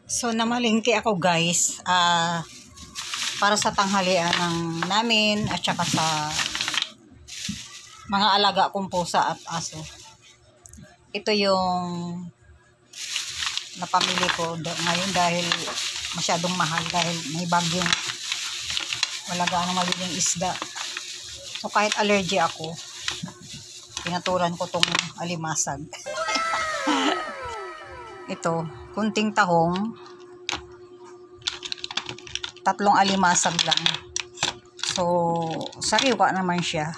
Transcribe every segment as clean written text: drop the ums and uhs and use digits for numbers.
So namalingki ako guys, para sa tanghalian namin at saka sa mga alaga kong pusa at aso. Ito yung napamili ko ngayon dahil masyadong mahal dahil may bagyong wala gaano magiging isda. So kahit allergy ako, pinaturan ko tong alimasag. Ito, kunting tahong, 3 alimasag lang. So, sariwa naman siya.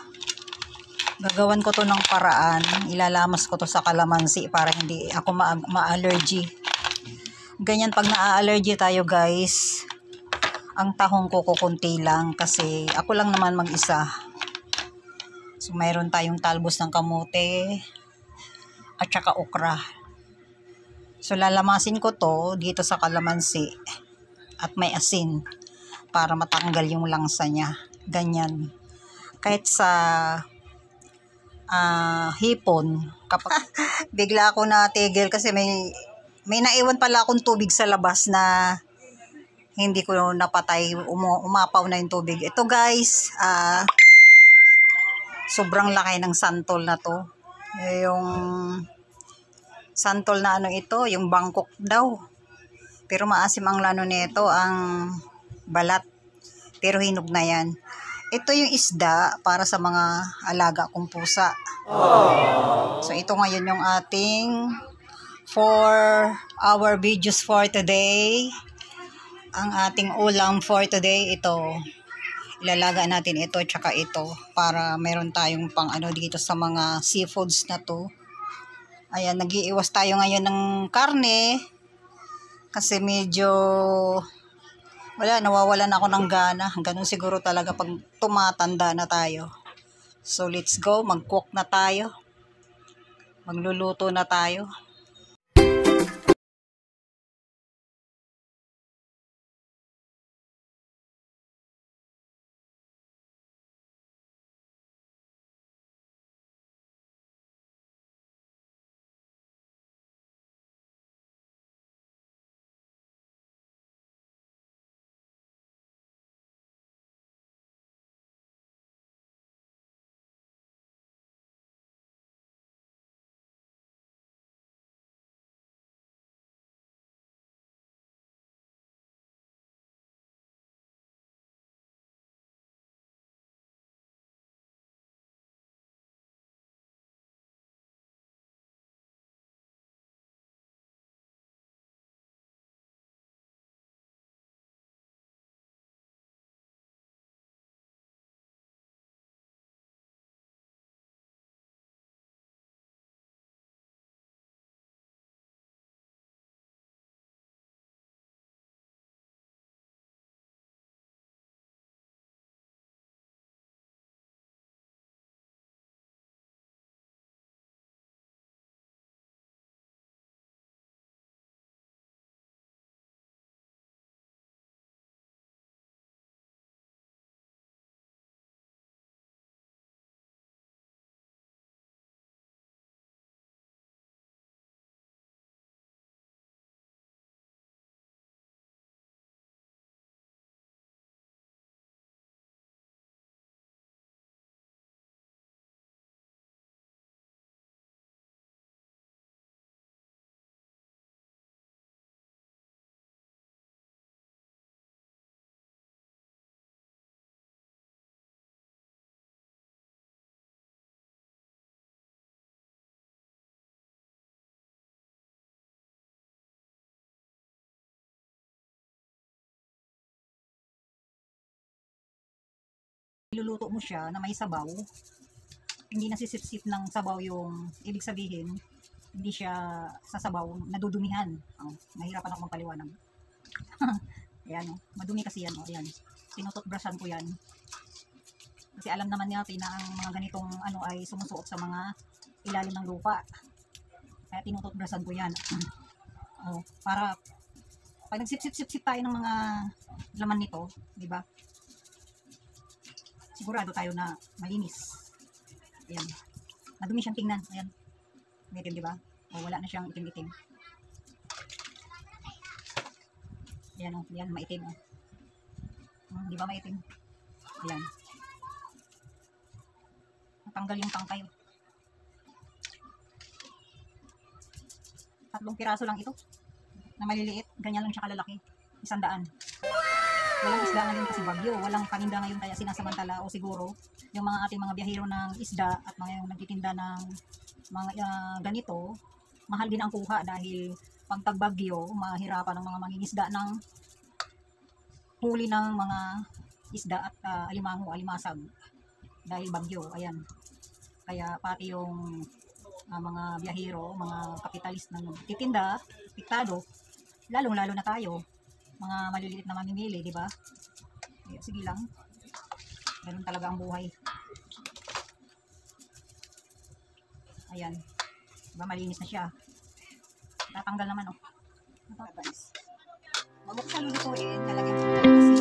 Gagawan ko to ng paraan, ilalamas ko to sa kalamansi para hindi ako ma-allergy. Ganyan pag na-allergy tayo guys, ang tahong ko kukunti lang kasi ako lang naman mag-isa. So, mayroon tayong talbos ng kamote at saka okra. So, lalamasin ko to dito sa kalamansi at may asin para matanggal yung langsa niya. Ganyan. Kahit sa hipon, kapag bigla ako natigil kasi may naiwan pala akong tubig sa labas na hindi ko napatay, umapaw na yung tubig. Ito guys, sobrang laki ng santol na to. Yung santol na ito, yung Bangkok daw. Pero maasim ang lano nito, ang balat. Pero hinog na yan. Ito yung isda para sa mga alaga kong pusa. So ito ngayon yung ating for our videos for today. Ang ating ulam for today, ito. Ilalaga natin ito tsaka ito para meron tayong pang dito sa mga seafoods na to. Ayan, nag-iiwas tayo ngayon ng karne kasi medyo nawawalan ako ng gana. Ganun siguro talaga pag tumatanda na tayo. So let's go, mag-cook na tayo. Magluluto na tayo. Iluluto mo siya na may sabaw. Hindi nasisip-sip ng sabaw yung ibig sabihin. Hindi siya sa sabaw nadudumihan. Mahirapan ako magpaliwanag. Ayan madumi kasi yan. Ayan. Tinututbrushan ko yan. Kasi alam naman natin na ang mga ganitong ay sumusuot sa mga ilalim ng lupa. Kaya tinututbrushan ko yan. Para pag nagsip-sip-sip tayo ng mga laman nito, di ba? Sigurado tayo na malinis. Ayan. Madumi siyang tingnan. Ayan. Medium, di ba? O wala na siyang itim-itim. Ayan o, yan, maitim o. Di ba maitim? Ayan. Natanggal yung tangkay. 3 piraso lang ito. Na maliliit. Ganyan lang siya kalalaki. 100. Walang isda ngayon kasi bagyo. Walang paninda ngayon kaya sinasamantala o siguro yung mga ating mga biyahero ng isda at mga yung nagtitinda ng mga ganito, mahal din ang kuha dahil pag tagbagyo, mahirapan ng mga mangingisda ng huli ng mga isda at alimango, alimasag dahil bagyo. Ayan. Kaya pati yung mga biyahero, mga kapitalis na nagtitinda, piktado, lalong-lalo na tayo, mga maliliit na mamimili, di ba? Sige lang. Ganun talaga ang buhay. Ayan. Diba malinis na siya. Tatanggal naman, oh. Guys. Mabuksan dito eh, talagyan ko lang kasi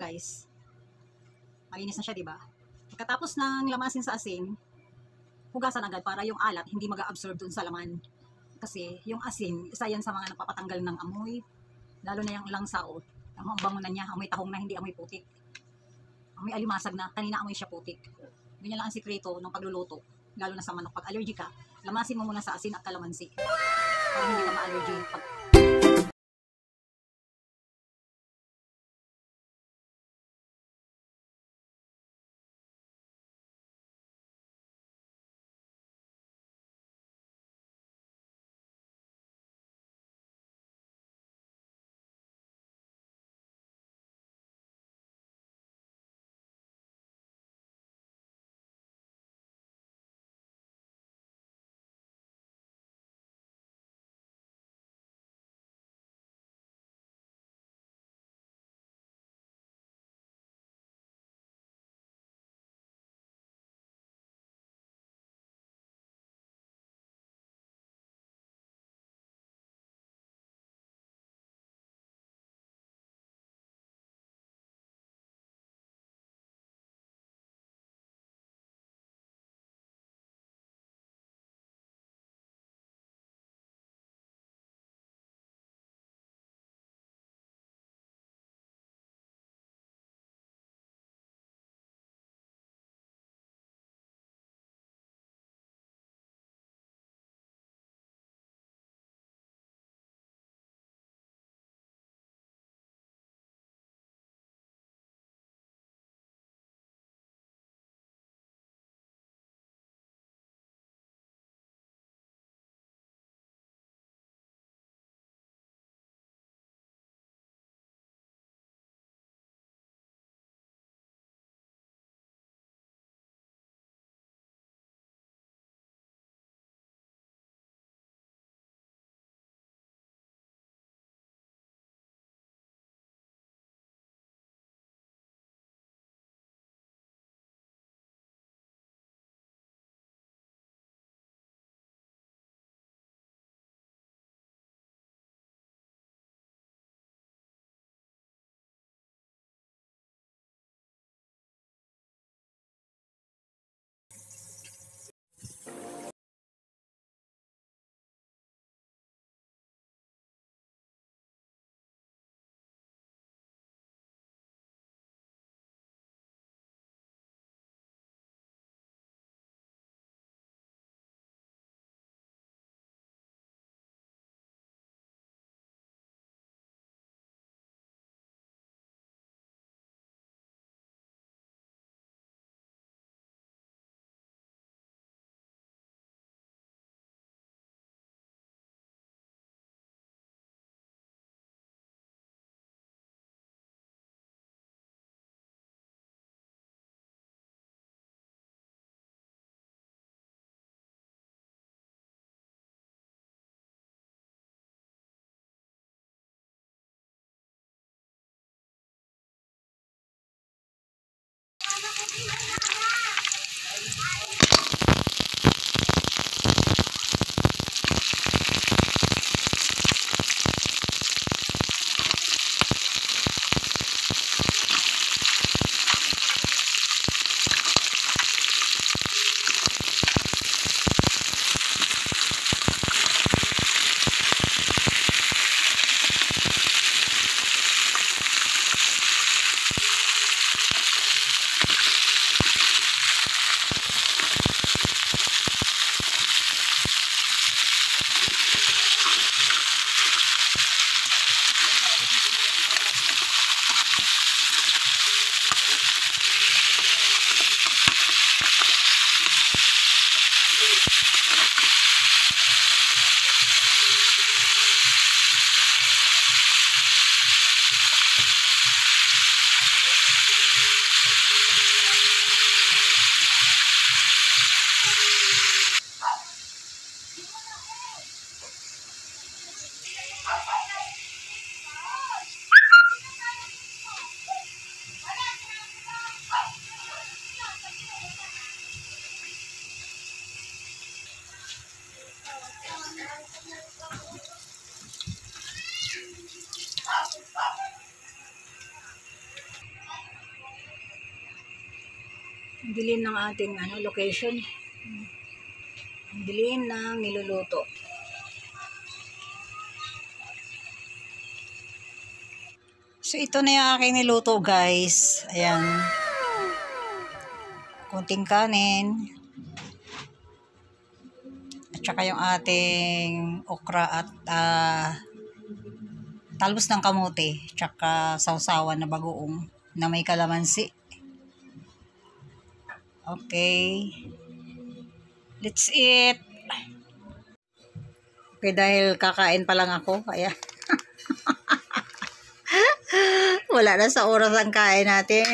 guys, malinis na siya, diba? Pagkatapos ng lamasin sa asin, hugasan agad para yung alat hindi mag-absorb dun sa laman. Kasi yung asin, isa yan sa mga napapatanggal ng amoy, lalo na yung langsao. Ang bango na niya, amoy tahong na, hindi amoy putik. Amoy alimasag na, kanina amoy siya putik. Ganyan lang ang sikreto ng pagluluto, lalo na sa manok. Pag allergy ka, lamasin mo muna sa asin at kalamansi para hindi ka ma-allergy. Pag Dilim ng ating location. Dilim ng niluluto. So ito na yung aking niluto, guys. Ayan. Kunting kanin. At saka yung ating okra at talbos ng kamote. Tsaka sausawan na bagoong na may kalamansi. Okay. Let's eat. Okay, dahil kakain pa lang ako. Ayan. Wala na sa oras ang kain natin.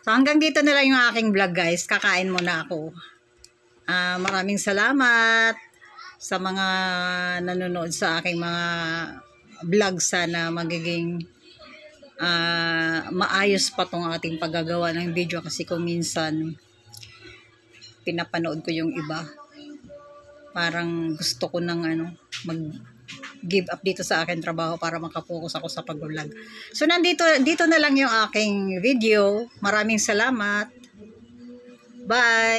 So hanggang dito na lang yung aking vlog, guys. Kakain muna ako. Maraming salamat sa mga nanonood sa aking mga vlog. Sana magiging maayos pa tong ating paggagawa ng video, kasi kung minsan pinapanood ko yung iba, parang gusto ko ng mag-give up dito sa aking trabaho para makapokus ako sa pag-vlog. So dito na lang yung aking video. Maraming salamat. Bye!